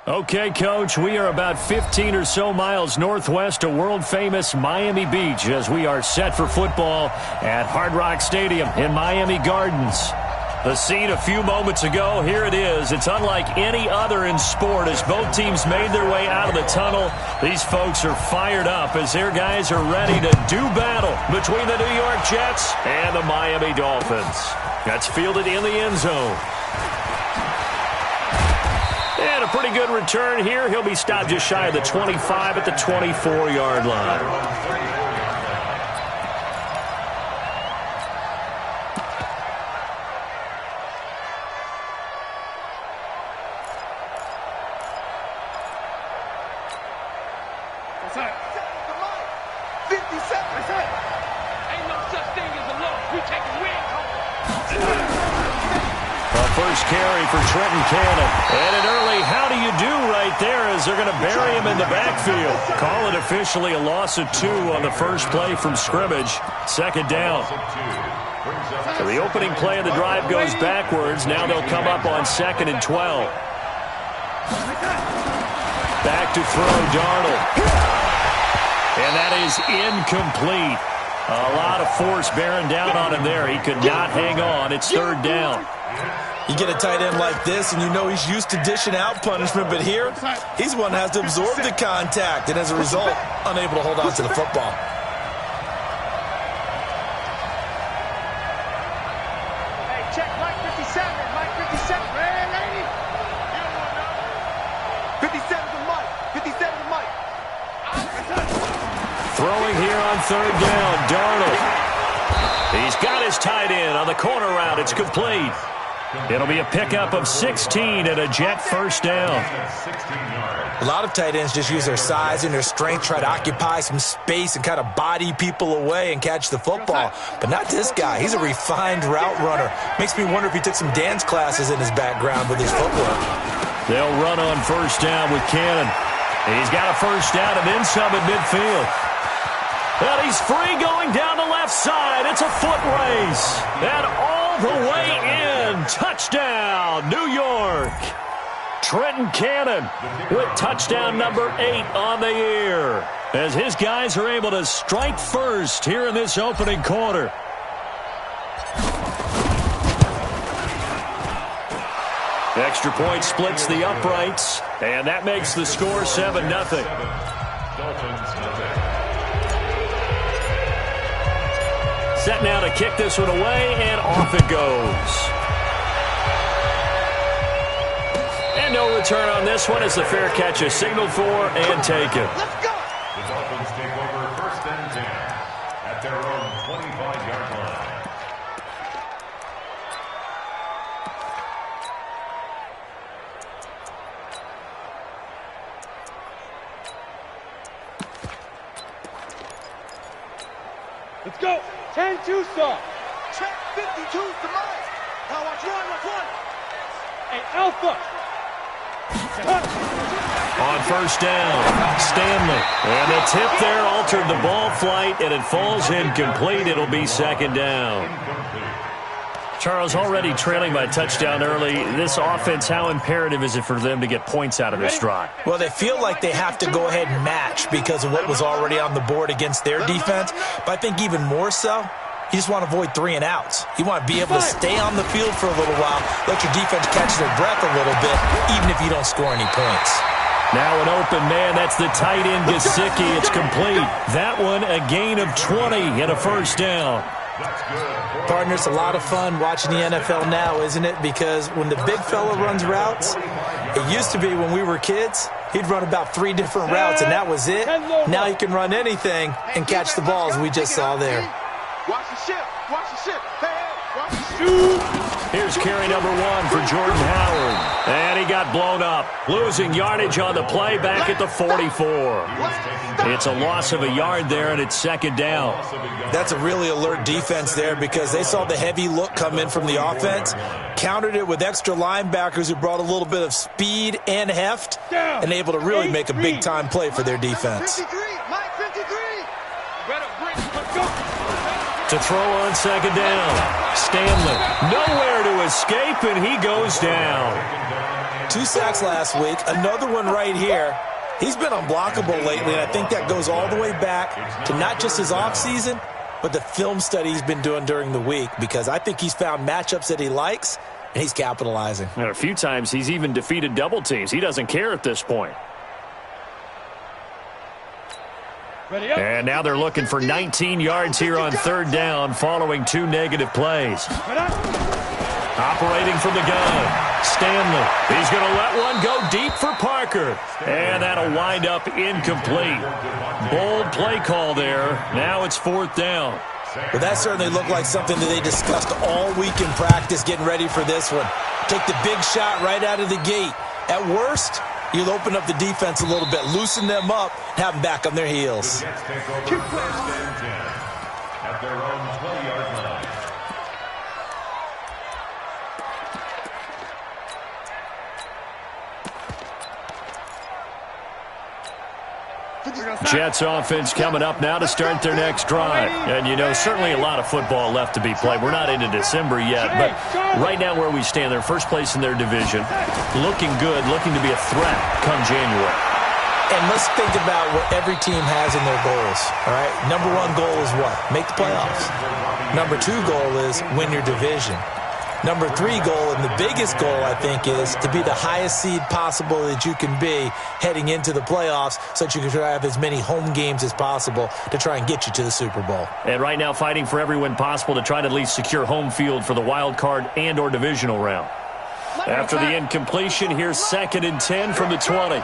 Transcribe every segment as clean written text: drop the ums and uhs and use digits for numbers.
Okay, Coach, we are about 15 or so miles northwest of world-famous Miami Beach as we are set for football at Hard Rock Stadium in Miami Gardens. The scene a few moments ago, here it is. It's unlike any other in sport as both teams made their way out of the tunnel. These folks are fired up as their guys are ready to do battle between the New York Jets and the Miami Dolphins. That's fielded in the end zone. And a pretty good return here. He'll be stopped just shy of the 25 at the 24-yard line. First carry for Trenton Cannon. And an early how do you do right there as they're going to bury him in the backfield. Call it officially a loss of 2 on the first play from scrimmage. Second down. So the opening play of the drive goes backwards. Now they'll come up on 2nd and 12. Back to throw, Darnold. And that is incomplete. A lot of force bearing down on him there. He could not hang on. It's 3rd down. You get a tight end like this, and you know he's used to dishing out punishment, but here, he's the one that has to absorb the contact, and as a result, unable to hold on to the football. Hey, check Mike 57. Mike 57. Hey, lady. 57 to Mike. 57 to Mike. Throwing here on 3rd down, Darnold. He's got his tight end on the corner route. It's complete. It'll be a pickup of 16 and a Jet first down. A lot of tight ends just use their size and their strength, try to occupy some space and kind of body people away and catch the football. But not this guy. He's a refined route runner. Makes me wonder if he took some dance classes in his background with his footwork. They'll run on 1st down with Cannon. He's got a 1st down and then some at midfield. And he's free going down the left side. It's a foot race. And all the way in. Touchdown, New York. Trenton Cannon with touchdown number 8 on the year as his guys are able to strike first here in this opening quarter. Extra point splits the uprights, and that makes the score 7-0. Set now to kick this one away, and off it goes. And no return on this one as the fair catch is signaled for and taken. Let's go. The Dolphins take over 1st and 10 at their own 25-yard line. Let's go. 10-2 start. Check 52's the mic. Now watch one. Hey, Alpha. On 1st down, Stanley. And the tip there altered the ball flight, and it falls incomplete. It'll be 2nd down. Charles, already trailing by a touchdown early. This offense, how imperative is it for them to get points out of this drive? Well, they feel like they have to go ahead and match because of what was already on the board against their defense. But I think even more so, you just want to avoid 3 and outs. You want to be able to stay on the field for a little while, let your defense catch their breath a little bit, even if you don't score any points. Now an open man. That's the tight end, Gesicki. It's complete. That one, a gain of 20 and a 1st down. Partner, it's a lot of fun watching the NFL now, isn't it? Because when the big fella runs routes, it used to be when we were kids, he'd run about 3 different routes, and that was it. Now he can run anything and catch the balls we just saw there. Watch the ship. Hey, watch the shoot. Here's carry number 1 for Jordan Howard. And he got blown up. Losing yardage on the play back at the 44. It's a loss of a yard there, and it's 2nd down. That's a really alert defense there because they saw the heavy look come in from the offense, countered it with extra linebackers who brought a little bit of speed and heft, and able to really make a big-time play for their defense. 53. Mike 53. To throw on 2nd down. Stanley nowhere to escape, and he goes down. 2 sacks last week, another one right here. He's been unblockable lately, and I think that goes all the way back to not just his offseason, but the film study he's been doing during the week, because I think he's found matchups that he likes, and he's capitalizing. And a few times he's even defeated double teams. He doesn't care at this point. And now they're looking for 19 yards here on 3rd down following 2 negative plays. Operating from the gun, Stanley. He's going to let one go deep for Parker. And that'll wind up incomplete. Bold play call there. Now it's 4th down. Well, that certainly looked like something that they discussed all week in practice getting ready for this one. Take the big shot right out of the gate. At worst, you'll open up the defense a little bit, loosen them up, have them back on their heels. The Jets take over 1st and 10 at their own 20-yard line. Jets offense coming up now to start their next drive. And, you know, certainly a lot of football left to be played. We're not into December yet, but right now where we stand, they're first place in their division, looking good, looking to be a threat come January. And let's think about what every team has in their goals, all right? Number 1 goal is what? Make the playoffs. Number 2 goal is win your division. Number 3 goal, and the biggest goal, I think, is to be the highest seed possible that you can be heading into the playoffs so that you can try to have as many home games as possible to try and get you to the Super Bowl. And right now fighting for every win possible to try to at least secure home field for the wild card and or divisional round. After the incompletion, here's 2nd and 10 from the 20.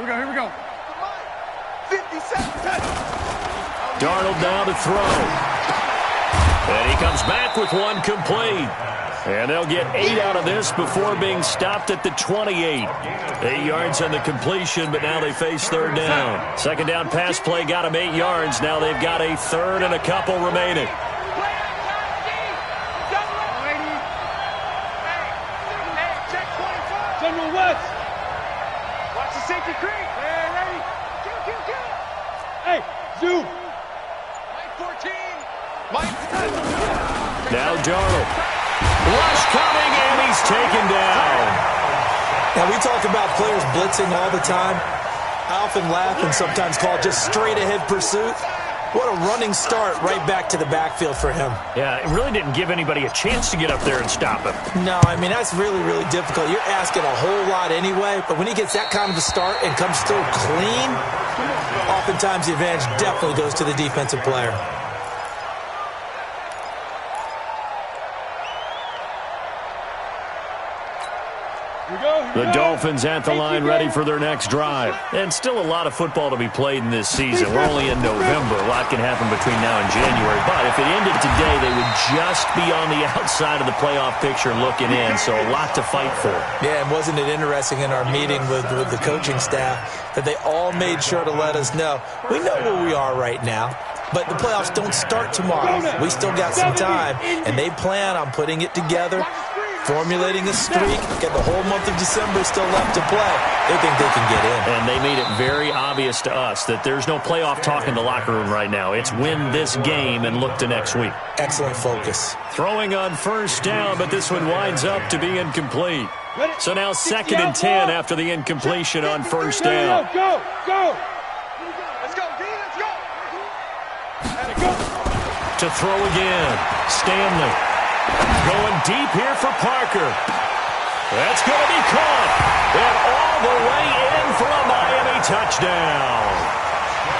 Here we go. 50 seconds. Darnold now to throw. And he comes back with one complete. And they'll get 8 out of this before being stopped at the 28. 8 yards on the completion, but now they face 3rd down. 2nd down pass play got them 8 yards. Now they've got a 3rd and a couple remaining. General West. Watch the safety creep. Hey, ready. Kill. Hey, zoom. Mike 14. Mike. Now Darnold. Rush coming, and he's taken down. Now, we talk about players blitzing all the time. I often laugh and sometimes call it just straight-ahead pursuit. What a running start right back to the backfield for him. Yeah, it really didn't give anybody a chance to get up there and stop him. No, I mean, that's really, really difficult. You're asking a whole lot anyway, but when he gets that kind of a start and comes through clean, oftentimes the advantage definitely goes to the defensive player. The Dolphins at the line ready for their next drive. And still a lot of football to be played in this season. We're only in November. A lot can happen between now and January. But if it ended today, they would just be on the outside of the playoff picture looking in. So a lot to fight for. Yeah, and wasn't it interesting in our meeting with the coaching staff that they all made sure to let us know, we know where we are right now, but the playoffs don't start tomorrow. We still got some time, and they plan on putting it together, formulating a streak, get the whole month of December still left to play. They think they can get in. And they made it very obvious to us that there's no playoff talk in the locker room right now. It's win this game and look to next week. Excellent focus. Throwing on 1st down, but this one winds up to be incomplete. So now 2nd and 10 after the incompletion on 1st down. Go. Let's go, D, let's go. To throw again, Stanley. Going deep here for Parker. That's going to be caught. And all the way in for a Miami touchdown.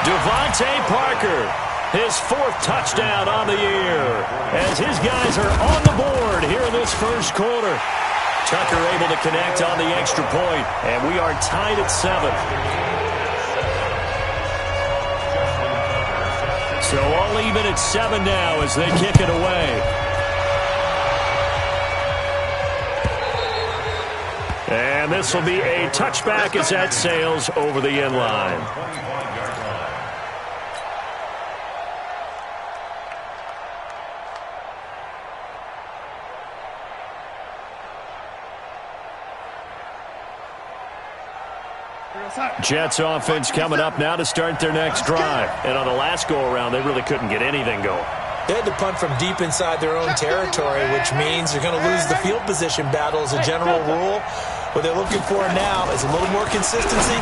Devontae Parker, his 4th touchdown on the year. As his guys are on the board here in this first quarter. Tucker able to connect on the extra point. And we are tied at 7. So all even at 7 now as they kick it away. And this will be a touchback as that sails over the end line. Jets offense coming up now to start their next drive. And on the last go-around, they really couldn't get anything going. They had to punt from deep inside their own territory, which means they're going to lose the field position battle as a general rule. What they're looking for now is a little more consistency,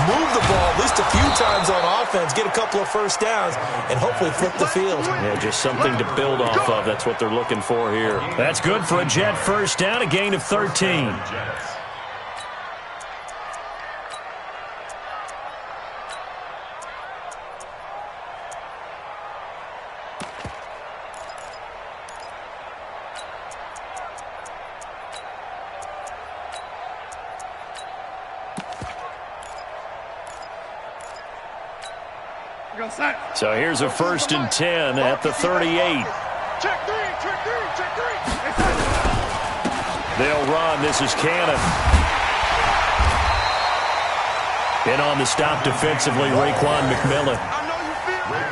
move the ball at least a few times on offense, get a couple of first downs, and hopefully flip the field. Yeah, just something to build off of. That's what they're looking for here. That's good for a Jet first down, a gain of 13. So here's a 1st and 10 at the 38. Check three. They'll run. This is Cannon. In on the stop defensively, Raekwon McMillan.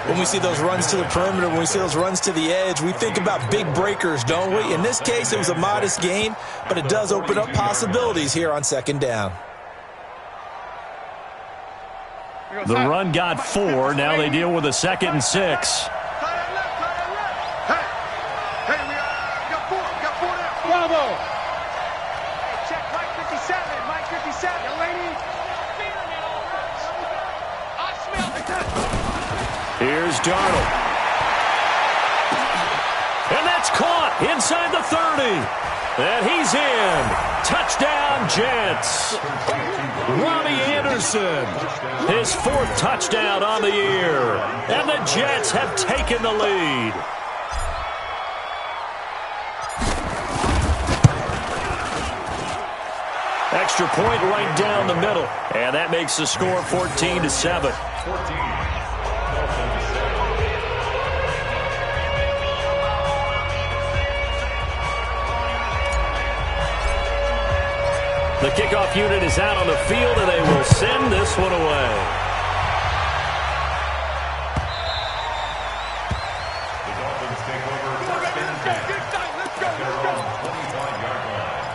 When we see those runs to the perimeter, when we see those runs to the edge, we think about big breakers, don't we? In this case, it was a modest gain, but it does open up possibilities here on 2nd down. The run got 4. Now they deal with a 2nd and 6. Hey, we got 4 now. Bravo. Hey, check Mike 57. Mike 57. Young lady. I smell it. Here's Darnold. And that's caught inside the 30. And he's in. Touchdown, Jets. Ronnie Anderson, his 4th touchdown on the year. And the Jets have taken the lead. Extra point right down the middle. And that makes the score 14-7. The kickoff unit is out on the field, and they will send this one away. The Dolphins take over 1st and 10. Let's go. Their own 25-yard line.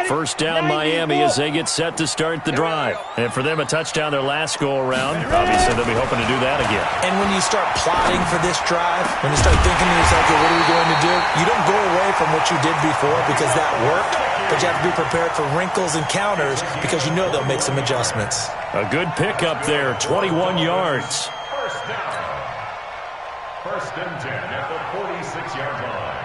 First down Miami as they get set to start the drive. And for them, a touchdown their last go-around. Obviously, they'll be hoping to do that again. And when you start plotting for this drive, when you start thinking to yourself, okay, what are we going to do? You don't go away from what you did before because that worked, but you have to be prepared for wrinkles and counters because you know they'll make some adjustments. A good pickup there, 21 yards. First down. 1st and 10 at the 46-yard line.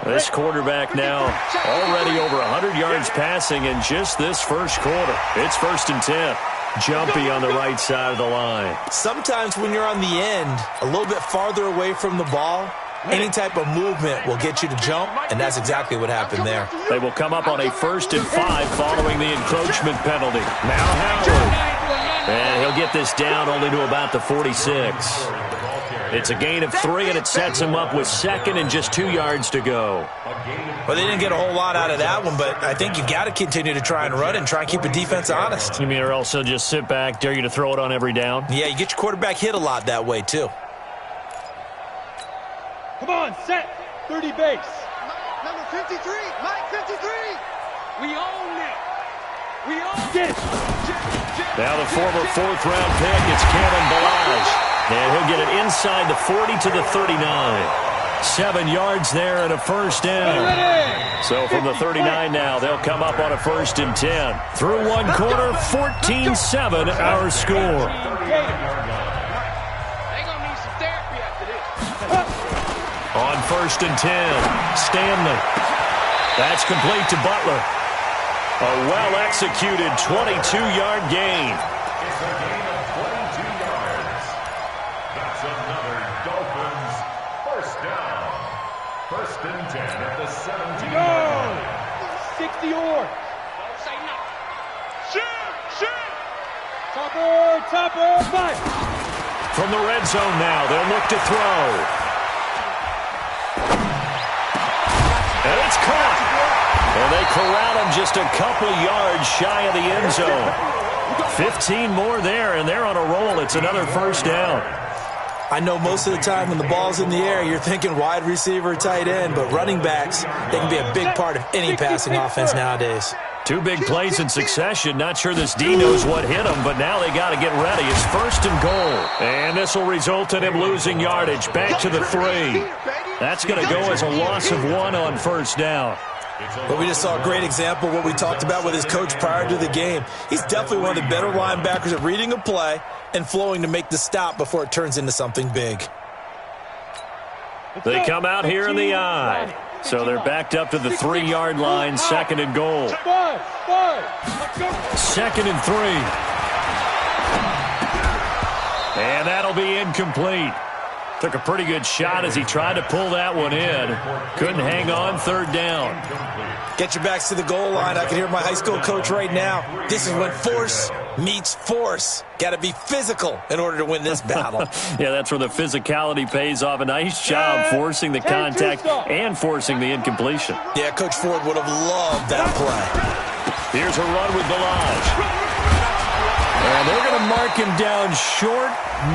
This quarterback now already over 100 yards passing in just this first quarter. It's 1st and 10. Jumpy on the right side of the line. Sometimes when you're on the end, a little bit farther away from the ball, any type of movement will get you to jump, and that's exactly what happened there. They will come up on a 1st and 5 following the encroachment penalty. Now Howard. And he'll get this down only to about the 46. It's a gain of 3, and it sets him up with 2nd and just 2 yards to go. Well, they didn't get a whole lot out of that one, but I think you've got to continue to try and run and try and keep the defense honest. You mean or also just sit back, dare you to throw it on every down? Yeah, you get your quarterback hit a lot that way, too. Come on, set. 30 base. Number 53. Mike 53. We own it. We own it. Now the former 4th-round pick, it's Cannon Balaj. And he'll get it inside the 40 to the 39. 7 yards there and a first down. So from the 39 now, they'll come up on a 1st and 10. Through one quarter, 14-7 our score. They gonna need some therapy after this. On 1st and 10, Stanley. That's complete to Butler. A well-executed 22-yard gain. It's a gain of 22 yards. That's another Dolphins first down. 1st and 10 at the 17-yard line. 60 or. Don't say nothing. Shoot. Topper, 5. From the red zone now, they'll look to throw. And it's caught. And they corral him just a couple yards shy of the end zone. 15 more there, and they're on a roll. It's another first down. I know most of the time when the ball's in the air, you're thinking wide receiver, tight end, but running backs, they can be a big part of any passing offense nowadays. 2 big plays in succession. Not sure this D knows what hit him, but now they got to get ready. It's 1st and goal. And this will result in him losing yardage. Back to the 3. That's going to go as a loss of 1 on 1st down. But we just saw a great example of what we talked about with his coach prior to the game. He's definitely one of the better linebackers at reading a play and flowing to make the stop before it turns into something big. They come out here in the I. So they're backed up to the 3-yard line, 2nd and goal. 2nd and 3. And that'll be incomplete. Took a pretty good shot as he tried to pull that one in. Couldn't hang on, 3rd down. Get your backs to the goal line. I can hear my high school coach right now. This is when force meets force. Got to be physical in order to win this battle. Yeah, that's where the physicality pays off. A nice job forcing the contact and forcing the incompletion. Yeah, Coach Ford would have loved that play. Here's a run with Balaj. And they're going to mark him down short,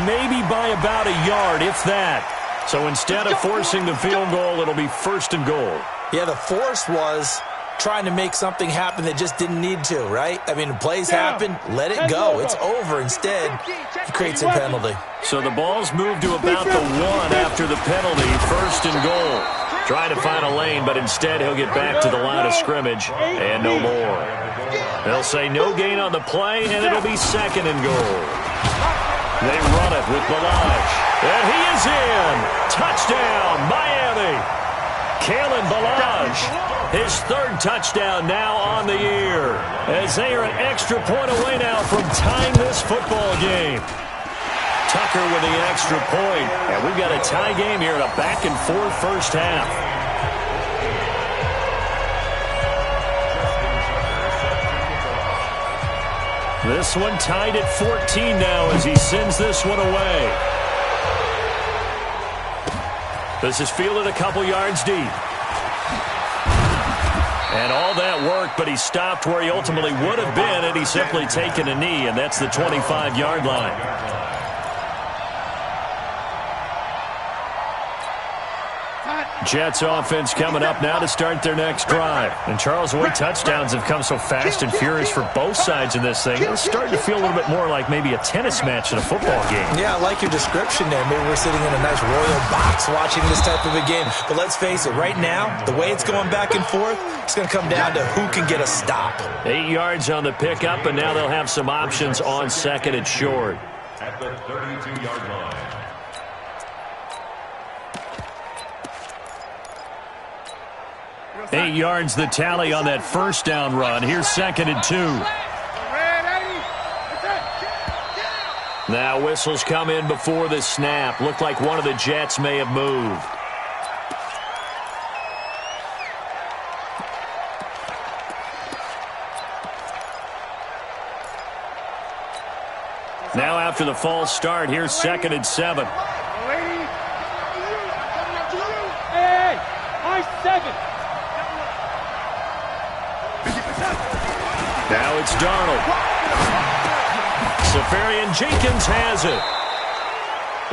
maybe by about a yard, if that. So instead of forcing the field goal, it'll be 1st and goal. Yeah, the force was trying to make something happen that just didn't need to, right? I mean, plays happen, let it go. It's over. Instead, he creates a penalty. So the ball's moved to about the 1 after the penalty, 1st and goal. Trying to find a lane, but instead he'll get back to the line of scrimmage and no more. They'll say no gain on the play, and it'll be 2nd and goal. They run it with Balaj. And he is in. Touchdown, Miami. Kalen Balaj, his 3rd touchdown now on the year, as they are an extra point away now from tying this football game. Tucker with the extra point, and we've got a tie game here in a back-and-forth 1st half. This one tied at 14 now as he sends this one away. This is fielded a couple yards deep. And all that work, but he stopped where he ultimately would have been had he simply taken a knee, and that's the 25-yard line. Jets offense coming up now to start their next drive. And Charles, the way touchdowns have come so fast and furious for both sides in this thing, it's starting to feel a little bit more like maybe a tennis match in a football game. Yeah, I like your description there. Maybe we're sitting in a nice royal box watching this type of a game. But let's face it, right now, the way it's going back and forth, it's going to come down to who can get a stop. 8 yards on the pickup, and now they'll have some options on 2nd and short. At the 32-yard line. 8 yards the tally on that 1st down run. Here's 2nd and 2. Now whistles come in before the snap. Looked like one of the Jets may have moved. Now after the false start, here's 2nd and 7. Hey, I 7. Now it's Darnold. Safarian Jenkins has it.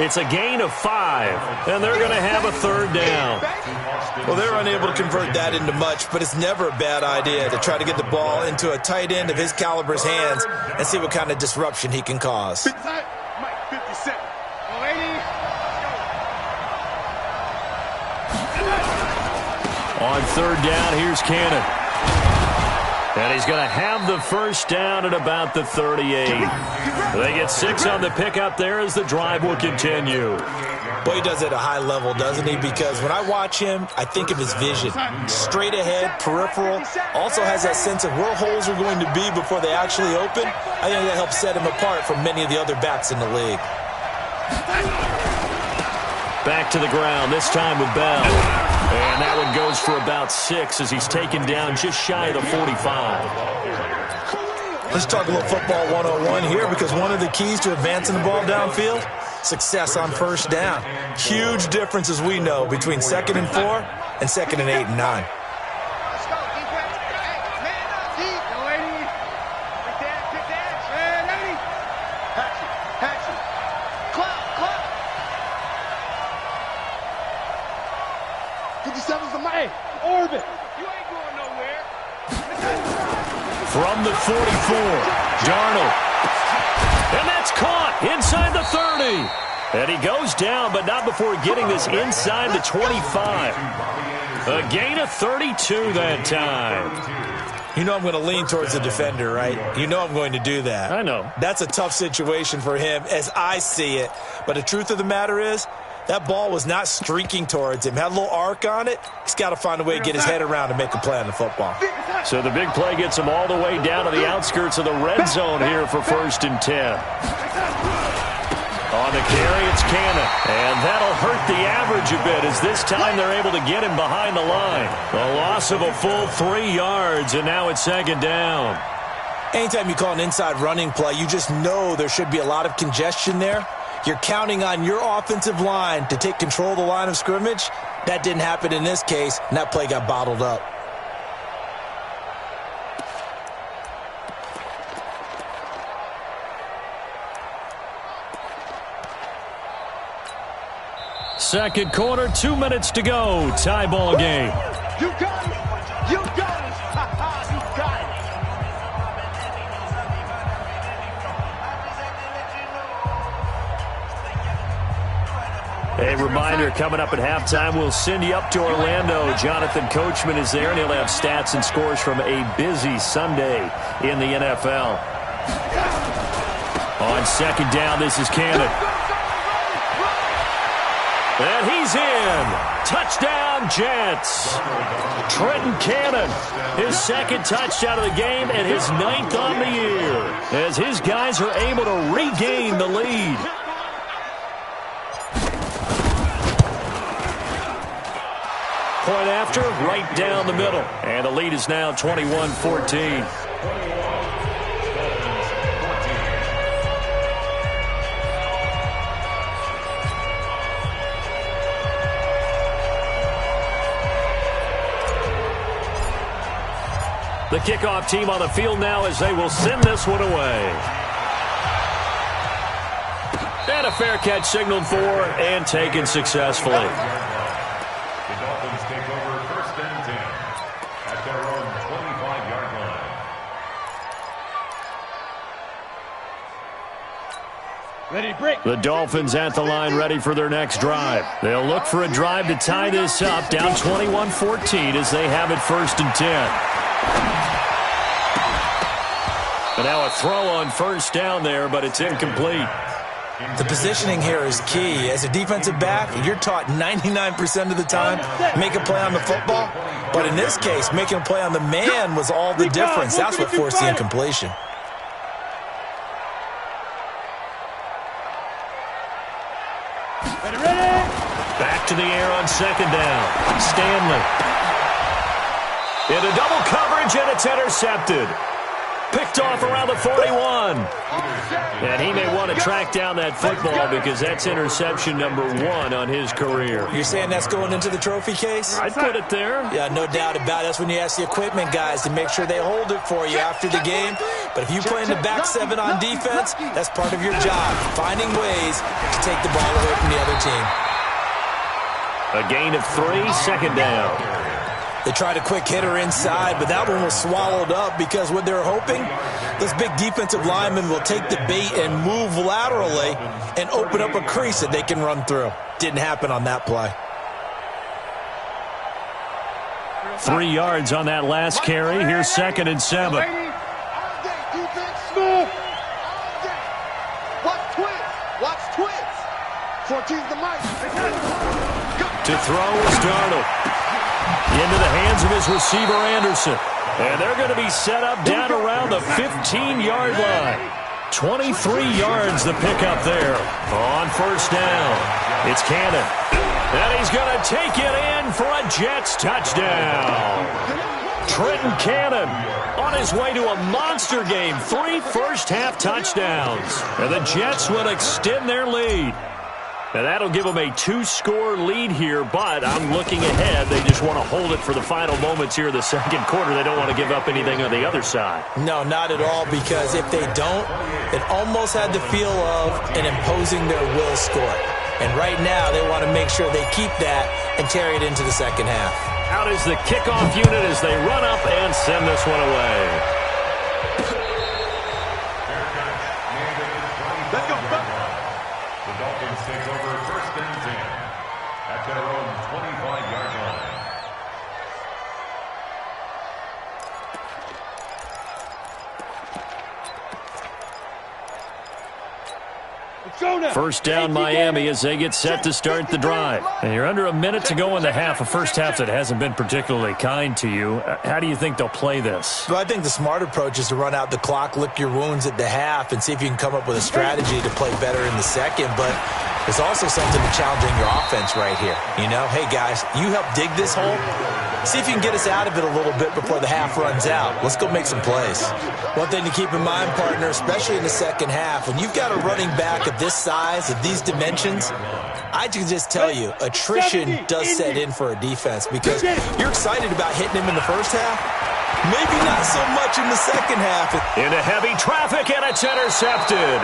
It's a gain of 5, and they're going to have a 3rd down. Well, they're unable to convert that into much, but it's never a bad idea to try to get the ball into a tight end of his caliber's hands and see what kind of disruption he can cause. On 3rd down, here's Cannon. And he's going to have the 1st down at about the 38. They get 6 on the pickup there as the drive will continue. Well, he does it at a high level, doesn't he? Because when I watch him, I think of his vision. Straight ahead, peripheral. Also has that sense of where holes are going to be before they actually open. I think that helps set him apart from many of the other backs in the league. Back to the ground, this time with Bell. And that one goes for about 6 as he's taken down just shy of the 45. Let's talk a little football 101 here, because one of the keys to advancing the ball downfield, success on 1st down. Huge difference, as we know, between 2nd and 4 and 2nd and 8 and 9. 44. Darnold. And that's caught inside the 30. And he goes down, but not before getting this inside the 25. A gain of 32 that time. You know I'm going to lean towards the defender, right? You know I'm going to do that. I know. That's a tough situation for him as I see it. But the truth of the matter is, that ball was not streaking towards him. Had a little arc on it. He's got to find a way to get his head around and make a play on the football. So the big play gets him all the way down to the outskirts of the red zone here for 1st and 10. On the carry, it's Cannon. And that'll hurt the average a bit as this time they're able to get him behind the line. A loss of a full 3 yards, and now it's 2nd down. Anytime you call an inside running play, you just know there should be a lot of congestion there. You're counting on your offensive line to take control of the line of scrimmage. That didn't happen in this case, and that play got bottled up. Second quarter, 2 minutes to go. Tie ball game. You got it. You got it. You got A reminder, coming up at halftime, we'll send you up to Orlando. Jonathan Coachman is there, and he'll have stats and scores from a busy Sunday in the NFL. On 2nd down, this is Cannon. And he's in. Touchdown, Jets. Trenton Cannon, his 2nd touchdown of the game and his 9th on the year, as his guys are able to regain the lead. Point after, right down the middle. And the lead is now 21-14. The kickoff team on the field now as they will send this one away. And a fair catch signaled for and taken successfully. The Dolphins take over 1st and 10 at their own 25-yard line. Ready, break. The Dolphins at the line ready for their next drive. They'll look for a drive to tie this up, down 21-14 as they have it 1st and 10. And now a throw on 1st down there, but it's incomplete. The positioning here is key. As a defensive back, you're taught 99% of the time, make a play on the football. But in this case, making a play on the man was all the difference. That's what forced the incompletion. Back to the air on 2nd down. Stanley. Into double coverage, and it's intercepted. Picked off around the 41. And he may want to track down that football because that's interception number 1 on his career. You're saying that's going into the trophy case? I'd put it there. Yeah, no doubt about it. That's when you ask the equipment guys to make sure they hold it for you after the game. But if you play in the back 7 on defense, that's part of your job, finding ways to take the ball away from the other team. A gain of 3, 2nd down. They tried a quick hitter inside, but that one was swallowed up because what they're hoping, this big defensive lineman will take the bait and move laterally and open up a crease that they can run through. Didn't happen on that play. 3 yards on that last carry. Here's 2nd and 7. All day, defense, smooth. All day. Watch twiz. Watch twiz. 14's the mic. To throw is Darnold. Into the hands of his receiver, Anderson. And they're going to be set up down around the 15-yard line. 23 yards the pickup there. On 1st down, it's Cannon. And he's going to take it in for a Jets touchdown. Trenton Cannon on his way to a monster game. 3 first-half touchdowns. And the Jets will extend their lead. Now, that'll give them a 2-score lead here, but I'm looking ahead. They just want to hold it for the final moments here in the 2nd quarter. They don't want to give up anything on the other side. No, not at all, because if they don't, it almost had the feel of an imposing their will score. And right now, they want to make sure they keep that and carry it into the 2nd half. Out is the kickoff unit as they run up and send this one away. their own 25-yard line. First down Miami as they get set to start the drive. And you're under a minute to go in the half, a first half that hasn't been particularly kind to you. How do you think they'll play this? Well, I think the smart approach is to run out the clock, lick your wounds at the half, and see if you can come up with a strategy to play better in the second. But there's also something to challenging your offense right here. You know, hey, guys, you help dig this hole. See if you can get us out of it a little bit before the half runs out. Let's go make some plays. One thing to keep in mind, partner, especially in the second half, when you've got a running back of this size, of these dimensions, I can just tell you, attrition does set in for a defense because you're excited about hitting him in the first half. Maybe not so much in the second half. Into heavy traffic, and it's intercepted.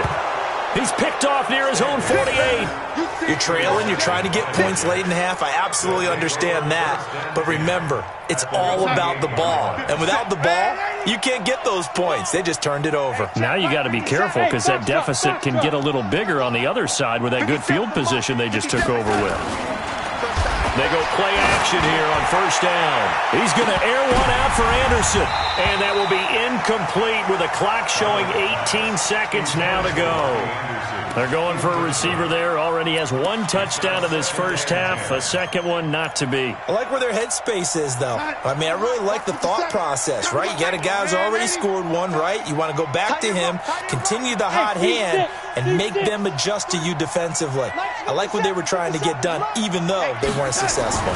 He's picked off near his own 48. You're trailing. You're trying to get points late in the half. I absolutely understand that. But remember, it's all about the ball. And without the ball, you can't get those points. They just turned it over. Now you got to be careful because that deficit can get a little bigger on the other side with that good field position they just took over with. They go play action here on first down. He's going to air one out for Anderson. And that will be incomplete with a clock showing 18 seconds now to go. They're going for a receiver there. Already has one touchdown in this first half. A second one not to be. I like where their headspace is, though. I mean, I really like the thought process, right? You got a guy who's already scored one, right? You want to go back to him, continue the hot hand, and make them adjust to you defensively. I like what they were trying to get done, even though they weren't successful.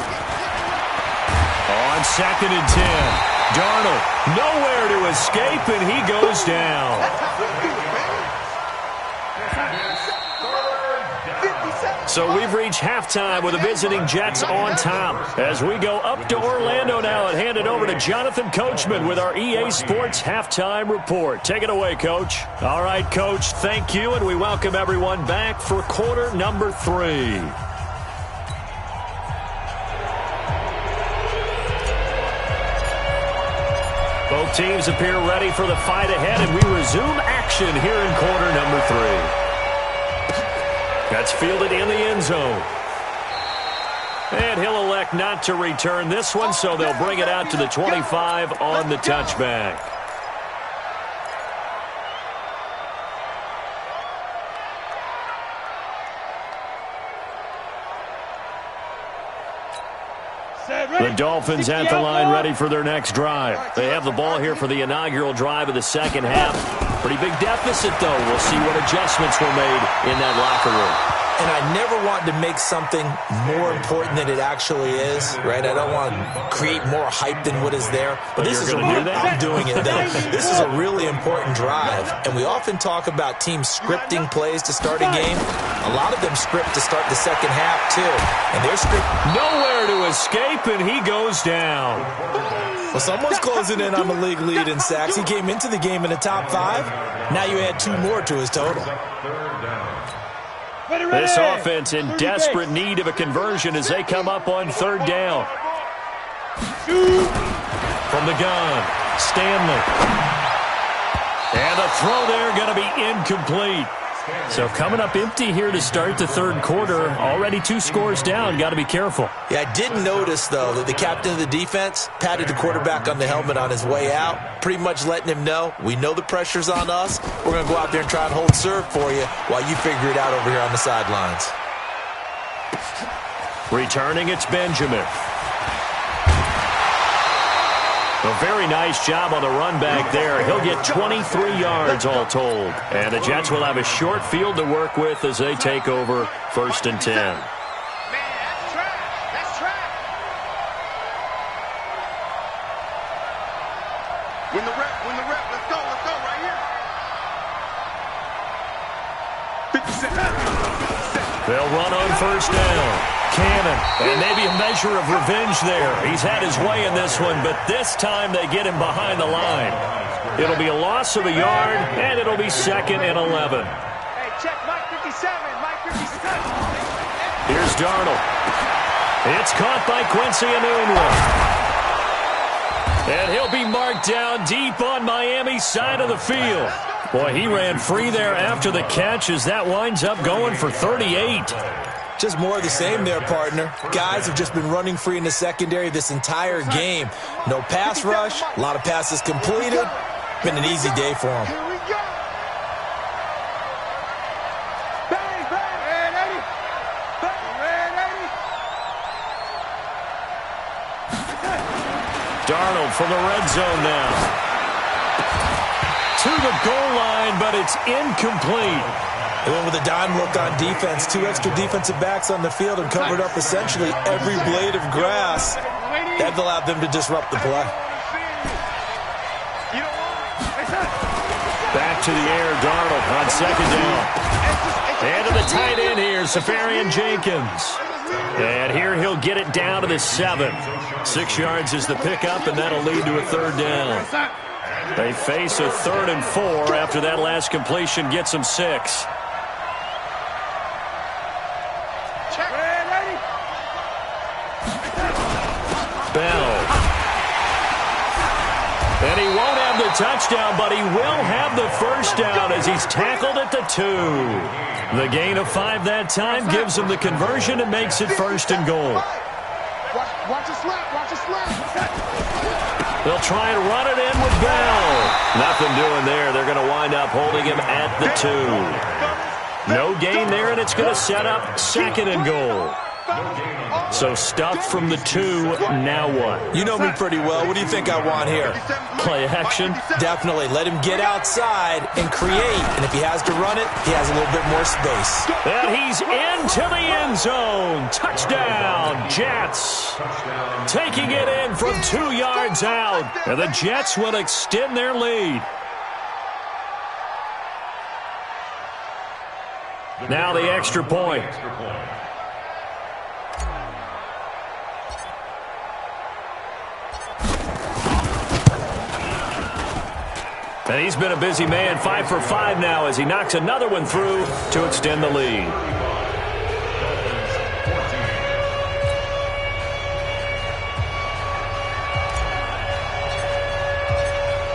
On 2nd and 10, Darnold nowhere to escape, and he goes down. So we've reached halftime with the visiting Jets on top. As we go up to Orlando now and hand it over to Jonathan Coachman with our EA Sports Halftime Report. Take it away, Coach. All right, Coach, thank you, and we welcome everyone back for quarter number 3. Both teams appear ready for the fight ahead, and we resume action here in quarter number 3. That's fielded in the end zone. And he'll elect not to return this one, so they'll bring it out to the 25 on the touchback. The Dolphins at the line ready for their next drive. They have the ball here for the inaugural drive of the second half. Pretty big deficit, though. We'll see what adjustments were made in that locker room. And I never want to make something more important than it actually is, right? I don't want to create more hype than what is there. But this is going to do that? I'm doing it, though. This is a really important drive. And we often talk about teams scripting plays to start a game. A lot of them script to start the second half, too. And they're script. Nowhere to escape, and he goes down. Well, someone's closing in on the league lead in sacks. He came into the game in the top 5. Now you add 2 more to his total. This offense in desperate need of a conversion as they come up on 3rd down. From the gun, Stanley. And the throw there going to be incomplete. So coming up empty here to start the 3rd quarter. Already 2 scores down. Got to be careful. Yeah, I did notice, though, that the captain of the defense patted the quarterback on the helmet on his way out, pretty much letting him know, we know the pressure's on us. We're going to go out there and try and hold serve for you while you figure it out over here on the sidelines. Returning, it's Benjamin. A very nice job on the run back there. He'll get 23 yards all told. And the Jets will have a short field to work with as they take over 1st and 10. Man, that's trash. That's trash. Win the rep. Let's go right here. 50 seconds. They'll run on 1st down. Cannon, and maybe a measure of revenge there. He's had his way in this one, but this time they get him behind the line. It'll be a loss of a yard, and it'll be 2nd and 11. Hey, check Mike 57. Mike 57. Here's Darnold. It's caught by Quincy Enunwa. And he'll be marked down deep on Miami's side of the field. Boy, he ran free there after the catch as that winds up going for 38. Just more of the same there, partner. Guys have just been running free in the secondary this entire game. No pass rush, a lot of passes completed. Been an easy day for them. Here we go. Bang, bang. Red 80. Bang, red 80. Darnold from the red zone now. To the goal line, but it's incomplete. They went with a dime look on defense. 2 extra defensive backs on the field and covered up essentially every blade of grass. That allowed them to disrupt the play. Back to the air, Darnold on second down. And to the tight end here, Safarian Jenkins. And here he'll get it down to the 7. 6 yards is the pickup, and that'll lead to a third down. They face a 3rd and 4 after that last completion gets them 6. Bell. And he won't have the touchdown, but he will have the first down as he's tackled at the 2. The gain of 5 that time gives him the conversion and makes it 1st and goal. Watch a slap, watch a slap. They'll try and run it in with Bell. Nothing doing there. They're going to wind up holding him at the 2. No gain there, and it's going to set up 2nd and goal. So stuff from the 2, now what? You know me pretty well. What do you think I want here? Play action? Definitely. Let him get outside and create. And if he has to run it, he has a little bit more space. And he's into the end zone. Touchdown, Jets. Taking it in from 2 yards out. And the Jets will extend their lead. Now the extra point. And he's been a busy man, 5 for 5 now as he knocks another one through to extend the lead.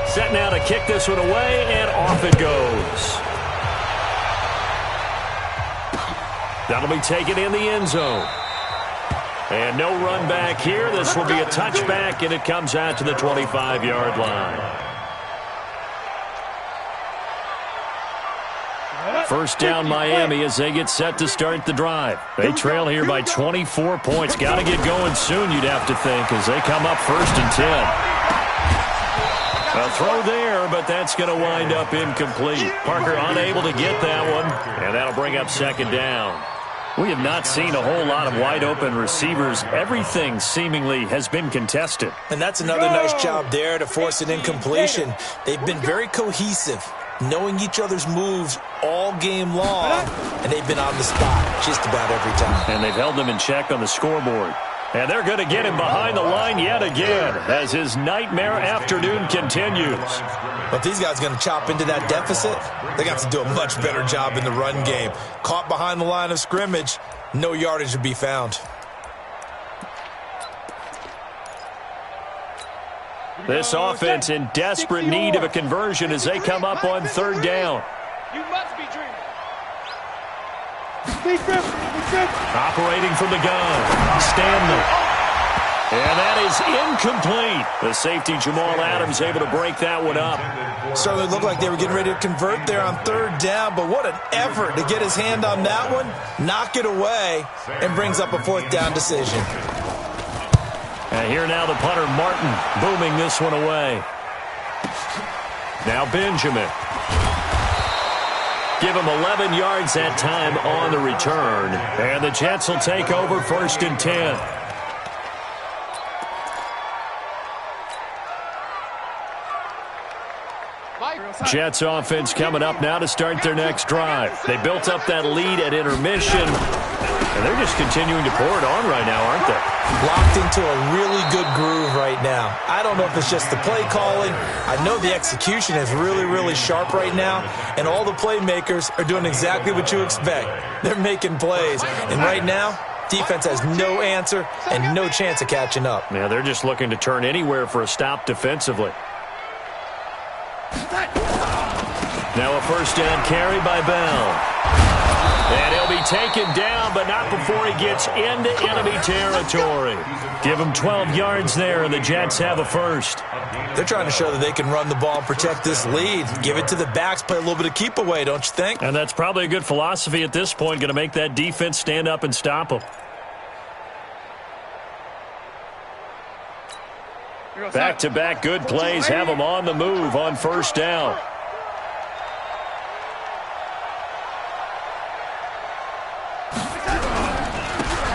Set now to kick this one away, and off it goes. That'll be taken in the end zone. And no run back here. This will be a touchback, and it comes out to the 25-yard line. First down Miami as they get set to start the drive. They trail here by 24 points. Got to get going soon, you'd have to think, as they come up 1st and 10. A throw there, but that's going to wind up incomplete. Parker unable to get that one, and that'll bring up 2nd down. We have not seen a whole lot of wide-open receivers. Everything seemingly has been contested. And that's another nice job there to force an incompletion. They've been very cohesive, knowing each other's moves all game long, and they've been on the spot just about every time. And they've held them in check on the scoreboard. And they're going to get him behind the line yet again as his nightmare afternoon continues. But if these guys are going to chop into that deficit, they got to do a much better job in the run game. Caught behind the line of scrimmage, no yardage to be found. This offense in desperate need of a conversion as they come up on 3rd down. You must be dreaming. Operating from the gun, Stanley. And that is incomplete. The safety, Jamal Adams, able to break that one up. Certainly looked like they were getting ready to convert there on 3rd down, but what an effort to get his hand on that one, knock it away, and brings up a 4th down decision. And here now the punter, Martin, booming this one away. Now Benjamin. Give him 11 yards that time on the return. And the Jets will take over 1st and 10. Jets offense coming up now to start their next drive. They built up that lead at intermission, and they're just continuing to pour it on right now, aren't they? Locked into a really good groove right now. I don't know if it's just the play calling. I know the execution is really, really sharp right now, and all the playmakers are doing exactly what you expect. They're making plays, and right now, defense has no answer and no chance of catching up. Yeah, they're just looking to turn anywhere for a stop defensively. Now a 1st down carry by Bell. And he'll be be taken down, but not before he gets into enemy territory. Give him 12 yards there, and the Jets have a first. They're trying to show that they can run the ball and protect this lead. Give it to the backs, play a little bit of keep away, don't you think? And that's probably a good philosophy at this point, going to make that defense stand up and stop them. Back-to-back good plays have them on the move on first down.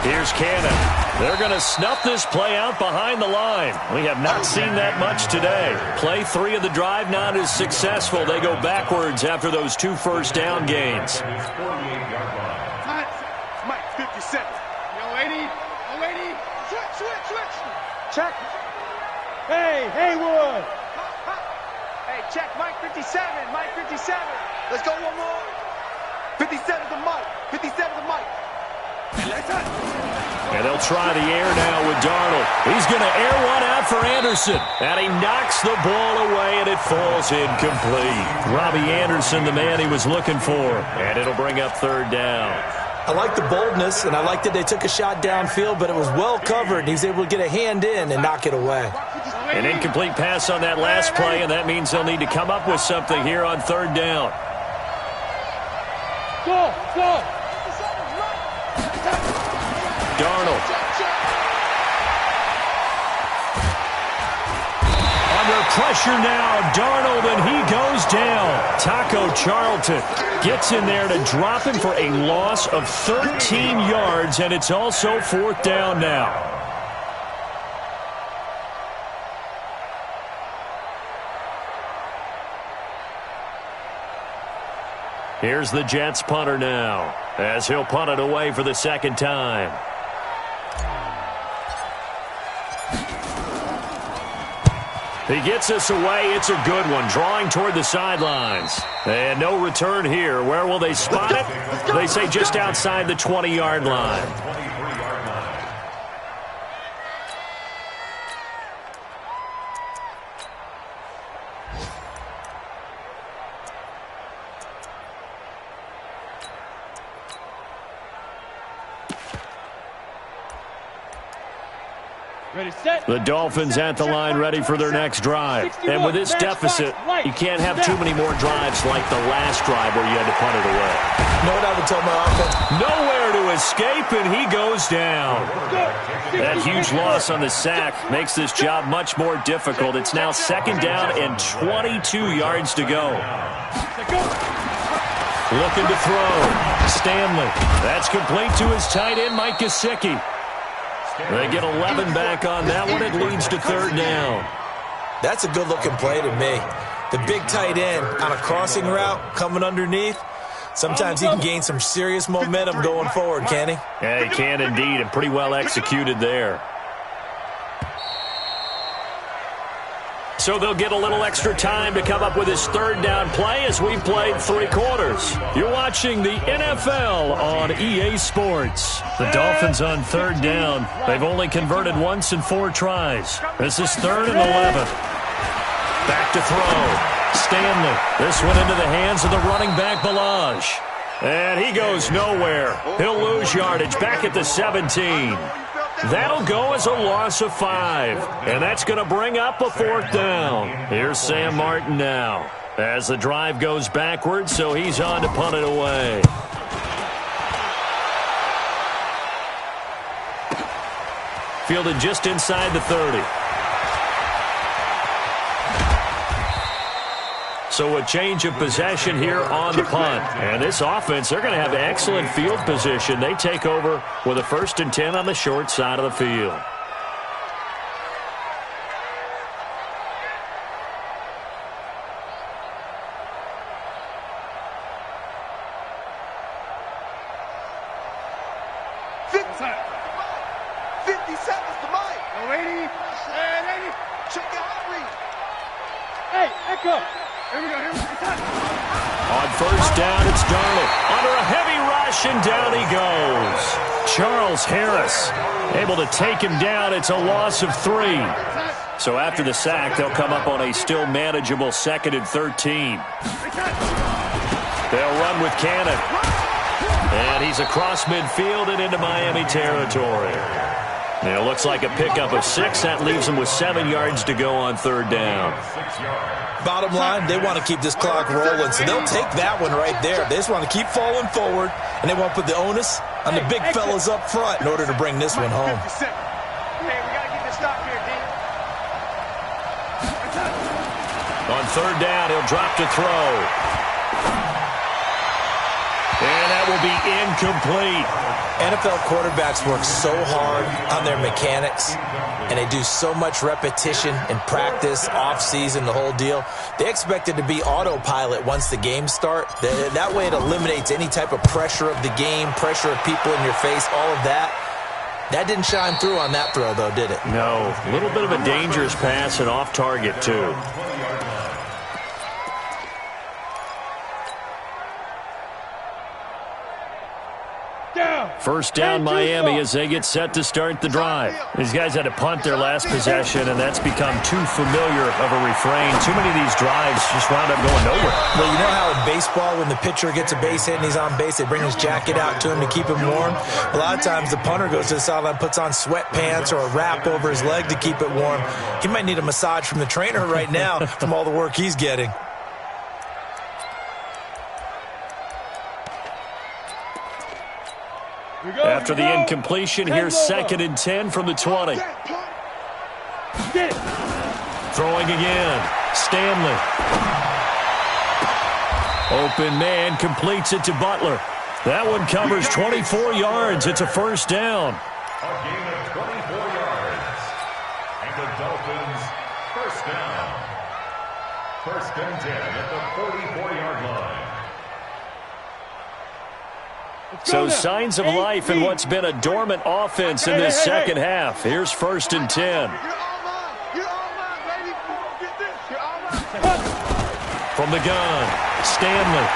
Here's Cannon. They're going to snuff this play out behind the line. We have not seen that much today. Play 3 of the drive not as successful. They go backwards after those 2 first down gains. Mike, 57. Yo, 80. Switch. Check. Hey, Haywood. Hey, check, Mike 57. Let's go one more. 57 to Mike. 57 to Mike. And they'll try the air now with Darnold. He's going to air one out for Anderson. And he knocks the ball away, and it falls incomplete. Robbie Anderson, the man he was looking for. And it'll bring up third down. I like the boldness, and I like that they took a shot downfield, but it was well covered, and he was able to get a hand in and knock it away. An incomplete pass on that last play, and that means they'll need to come up with something here on third down. Go. Darnold. Under pressure now, Darnold, and he goes down. Taco Charlton gets in there to drop him for a loss of 13 yards, and it's also fourth down now. Here's the Jets punter now, as he'll punt it away for the second time. He gets us away. It's a good one, drawing toward the sidelines. And no return here. Where will they spot it? They say just outside the 20-yard line. The Dolphins at the line ready for their next drive. And with this deficit, you can't have too many more drives like the last drive where you had to punt it away. No doubt to tell my offense. Nowhere to escape, and he goes down. That huge loss on the sack makes this job much more difficult. It's now second down and 22 yards to go. Looking to throw. Stanley. That's complete to his tight end, Mike Gesicki. They get 11 back on that one. It leads to third down. That's a good-looking play to me. The big tight end on a crossing route coming underneath. Sometimes he can gain some serious momentum going forward, can he? Yeah, he can indeed, and pretty well executed there. So they'll get a little extra time to come up with his third down play as we've played 3 quarters. You're watching the NFL on EA Sports. The Dolphins on third down. They've only converted once in 4 tries. This is 3rd and 11. Back to throw. Stanley. This one into the hands of the running back, Balaj. And he goes nowhere. He'll lose yardage back at the 17. That'll go as a loss of 5. And that's going to bring up a 4th down. Here's Sam Martin now as the drive goes backwards, so he's on to punt it away. Fielded just inside the 30. So a change of possession here on the punt. And this offense, they're going to have excellent field position. They take over with a 1st and 10 on the short side of the field. On first down, it's Darnold. Under a heavy rush, and down he goes. Charles Harris able to take him down. It's a loss of 3. So after the sack, they'll come up on a still manageable 2nd and 13. They'll run with Cannon. And he's across midfield and into Miami territory. And it looks like a pickup of 6. That leaves him with 7 yards to go on third down. Bottom line, they want to keep this clock rolling, so they'll take that one right there. They just want to keep falling forward, and they want to put the onus on the big fellas up front in order to bring this one home. Hey, we got to get this stop here, D. On third down, he'll drop to throw. And that will be incomplete. NFL quarterbacks work so hard on their mechanics, and they do so much repetition in practice, off-season, the whole deal. They expect it to be autopilot once the games start. That way it eliminates any type of pressure of the game, pressure of people in your face, all of that. That didn't shine through on that throw, though, did it? No. A little bit of a dangerous pass and off target, too. First down Miami as they get set to start the drive. These guys had to punt their last possession, and that's become too familiar of a refrain. Too many of these drives just wound up going nowhere. Well, you know how in baseball when the pitcher gets a base hit and he's on base, they bring his jacket out to him to keep him warm? A lot of times the punter goes to the sideline, puts on sweatpants or a wrap over his leg to keep it warm. He might need a massage from the trainer right now from all the work he's getting. After the incompletion, here's 2nd and 10 from the 20. Throwing again. Stanley. Open man completes it to Butler. That one covers 24 yards. It's a first down. A gain of 24 yards. And the Dolphins, first down. 1st and 10 at the 44-yard line. So signs of life in what's been a dormant offense in this second half. Here's 1st and 10. You're all mine. You're all mine, baby. Get this. You're all mine. From the gun, Stanley.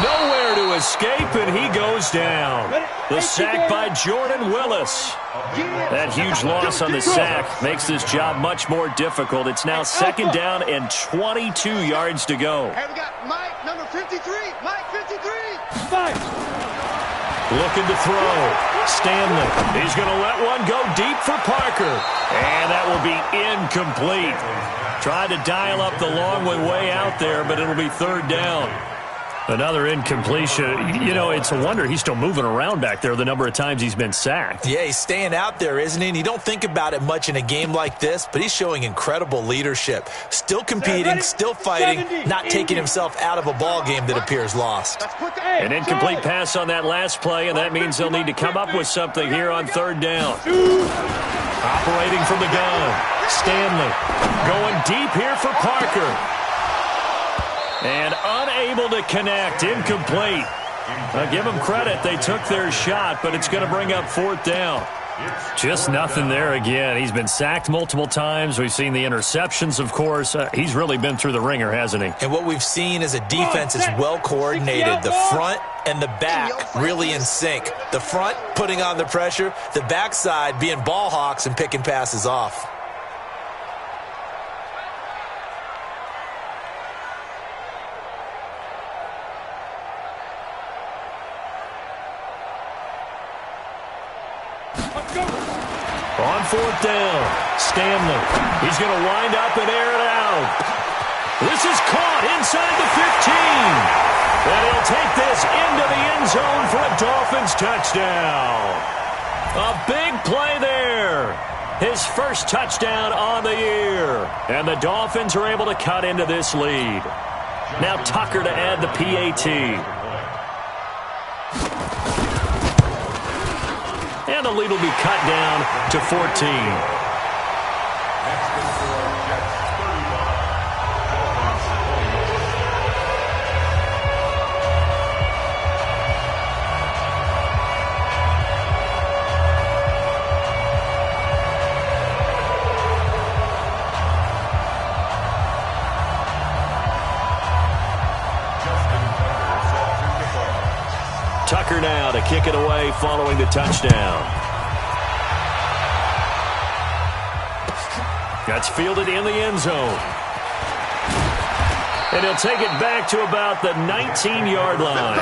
Nowhere to escape, and he goes down. The sack by Jordan Willis. That huge loss on the sack makes this job much more difficult. It's now 2nd down and 22 yards to go. Hey, we got Mike, number 53. Mike, 53. Looking to throw. Stanley. He's going to let one go deep for Parker. And that will be incomplete. Tried to dial up the long way out there, but it'll be 3rd down. Another incompletion. You know, it's a wonder he's still moving around back there the number of times he's been sacked. Yeah, he's staying out there, isn't he? And you don't think about it much in a game like this, but he's showing incredible leadership. Still competing, still fighting, not taking himself out of a ball game that appears lost. An incomplete pass on that last play, and that means they'll need to come up with something here on 3rd down. Operating from the gun. Stanley going deep here for Parker. And unable to connect. Incomplete. I'll give them credit. They took their shot, but it's going to bring up 4th down. Just nothing there again. He's been sacked multiple times. We've seen the interceptions, of course. He's really been through the ringer, hasn't he? And what we've seen is a defense that's well coordinated. The front and the back really in sync. The front putting on the pressure. The backside being ball hawks and picking passes off. On 4th down, Stanley. He's going to wind up and air it out. This is caught inside the 15. And he'll take this into the end zone for a Dolphins touchdown. A big play there. His first touchdown on the year. And the Dolphins are able to cut into this lead. Now Tucker to add the PAT. And the lead will be cut down to 14. Tucker now to kick it away following the touchdown. That's fielded in the end zone. And he'll take it back to about the 19-yard line.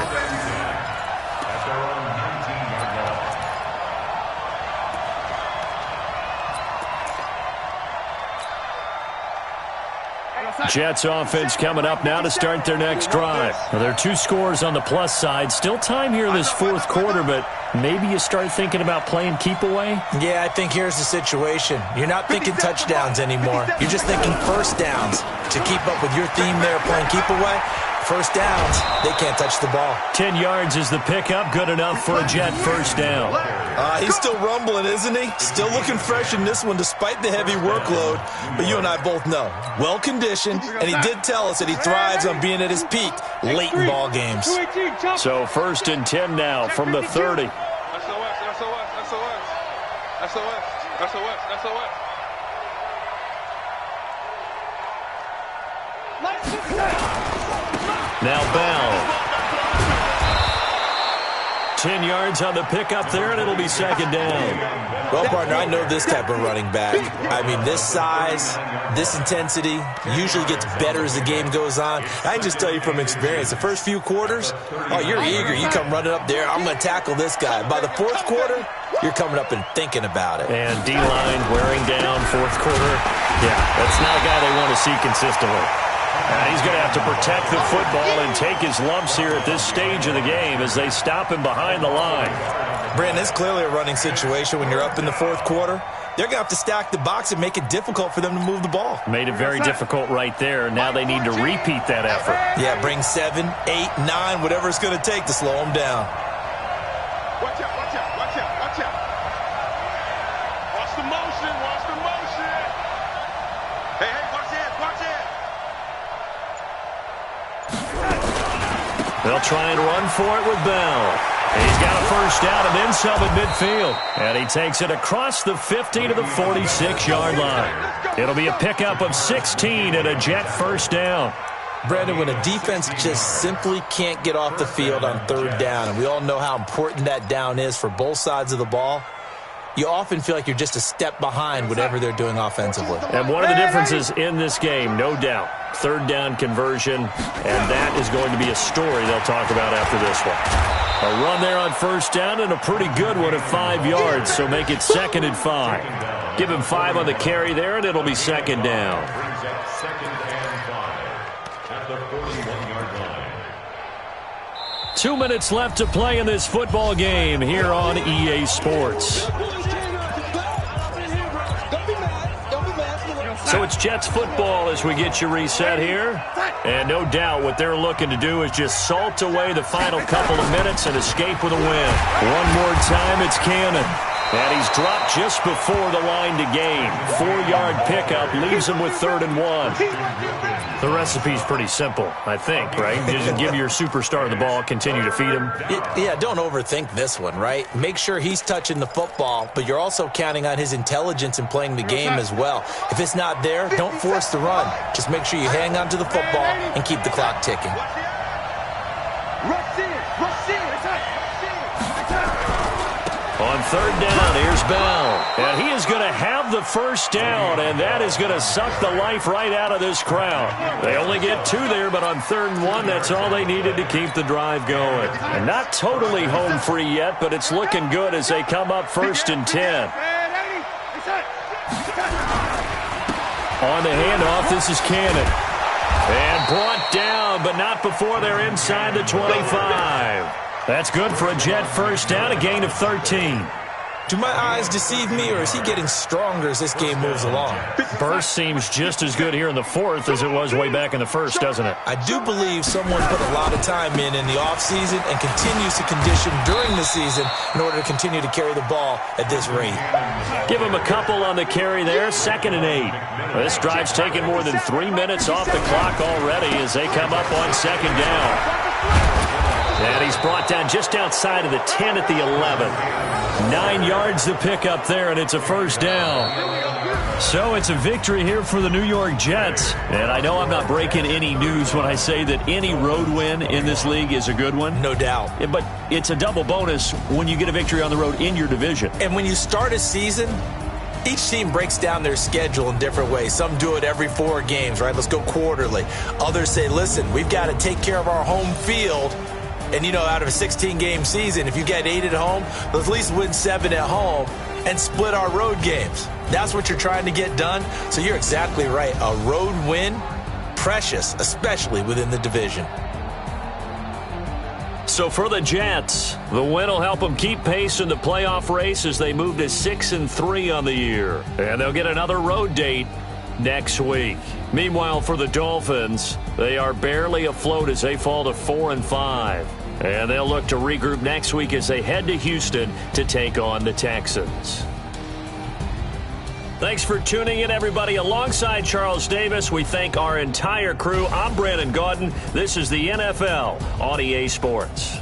Jets offense coming up now to start their next drive. Well, there are 2 scores on the plus side. Still time here in this fourth quarter, but maybe you start thinking about playing keep away? Yeah, I think here's the situation. You're not thinking touchdowns anymore. You're just thinking first downs. To keep up with your theme there, playing keep away, first downs, they can't touch the ball. 10 yards is the pickup. Good enough for a Jet first down. He's still rumbling, isn't he? Still looking fresh in this one despite the heavy workload. But you and I both know, well-conditioned, and he did tell us that he thrives on being at his peak late in ball games. So 1st and 10 now from the 30. Now Bell. 10 yards on the pickup there, and it'll be 2nd down. Well, partner, I know this type of running back. I mean, this size, this intensity usually gets better as the game goes on. I can just tell you from experience, the first few quarters, you're eager. You come running up there, I'm going to tackle this guy. By the 4th quarter, you're coming up and thinking about it. And D-line wearing down 4th quarter. Yeah, that's not a guy they want to see consistently. He's going to have to protect the football and take his lumps here at this stage of the game as they stop him behind the line. Brandon, it's clearly a running situation when you're up in the 4th quarter. They're going to have to stack the box and make it difficult for them to move the ball. Made it very difficult right there. Now they need to repeat that effort. Yeah, bring 7, 8, 9, whatever it's going to take to slow them down. Watch out, watch out, watch out, watch out. Watch the motion, watch the motion. Hey, watch it, watch it. They'll try and run for it with Bell. He's got a first down and then some at midfield. And he takes it across the 50 to the 46-yard line. It'll be a pickup of 16 and a Jet first down. Brandon, when a defense just simply can't get off the field on 3rd down, and we all know how important that down is for both sides of the ball, you often feel like you're just a step behind whatever they're doing offensively. And one of the differences in this game, no doubt, 3rd down conversion, and that is going to be a story they'll talk about after this one. A run there on first down and a pretty good one at 5 yards, so make it 2nd and 5. Give him 5 on the carry there, and it'll be 2nd down. 2nd and 5 at the 41-yard line. 2 minutes left to play in this football game here on EA Sports. So it's Jets football as we get you reset here. And no doubt what they're looking to do is just salt away the final couple of minutes and escape with a win. One more time, it's Cannon. And he's dropped just before the line to gain. 4-yard pickup leaves him with 3rd and 1. The recipe's pretty simple, I think, right? Just give your superstar the ball, continue to feed him. Yeah, don't overthink this one, right? Make sure he's touching the football, but you're also counting on his intelligence in playing the game as well. If it's not there, don't force the run. Just make sure you hang on to the football and keep the clock ticking. On 3rd down, here's Bell. And he is going to have the first down, and that is going to suck the life right out of this crowd. They only get 2 there, but on 3rd and 1, that's all they needed to keep the drive going. And not totally home free yet, but it's looking good as they come up 1st and 10. On the handoff, this is Cannon. And brought down, but not before they're inside the 25. That's good for a Jet first down, a gain of 13. Do my eyes deceive me, or is he getting stronger as this game moves along? Burst seems just as good here in the 4th as it was way back in the 1st, doesn't it? I do believe someone put a lot of time in the offseason and continues to condition during the season in order to continue to carry the ball at this rate. Give him a couple on the carry there, 2nd and 8. This drive's taken more than 3 minutes off the clock already as they come up on 2nd down. And he's brought down just outside of the 10 at the 11. 9 yards to pick up there, and it's a first down. So it's a victory here for the New York Jets. And I know I'm not breaking any news when I say that any road win in this league is a good one. No doubt. But it's a double bonus when you get a victory on the road in your division. And when you start a season, each team breaks down their schedule in different ways. Some do it every 4 games, right? Let's go quarterly. Others say, listen, we've got to take care of our home field. And, you know, out of a 16-game season, if you get 8 at home, let's at least win 7 at home and split our road games. That's what you're trying to get done. So you're exactly right. A road win precious, especially within the division. So for the Jets, the win will help them keep pace in the playoff race as they move to 6-3 on the year. And they'll get another road date next week. Meanwhile, for the Dolphins, they are barely afloat as they fall to 4-5. And they'll look to regroup next week as they head to Houston to take on the Texans. Thanks for tuning in, everybody. Alongside Charles Davis, we thank our entire crew. I'm Brandon Gaudin. This is the NFL on EA Sports.